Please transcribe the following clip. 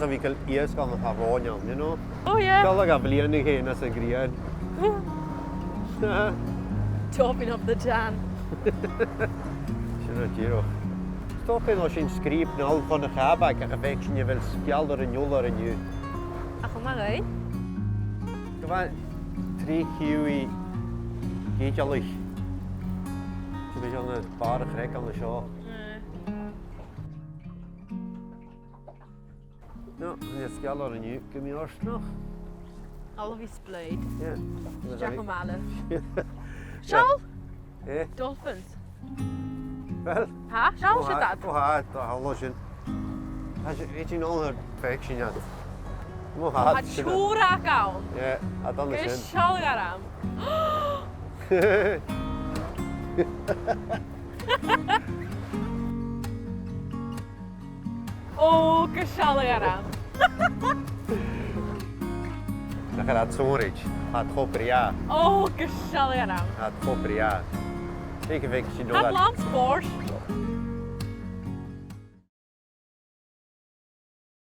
so we can ears gaan have on, you know. Oh yeah. Wel gaan blind geen as 'n green. Topping up the tan. Sien giro. Stop in als je scriep nou van 'n gabak en gefection je wil spelder en joller en je. Ach, maar hè. Gewoon 3 kiwi. Geht ja lich. Je bent aan 'n paar grek aan de show. Ja, je spelder en je kom je eerst nog. All of his blade. Ja. Jack O'Malley. Shall? Eh? Dolphins. Wel. Ha? Shall she that? Oh, ha, dat hallo zijn. Has je weet je nog een perfection ja. Mo ha. Ha chura gawn. Ja, dat dan is. Gystal garam. Oh, gystal garam. Dan gaat het zo rich. Gaat kopper ja. Oh, gystal garam. Gaat kopper ja. Ik weet je Hat nog. land sport.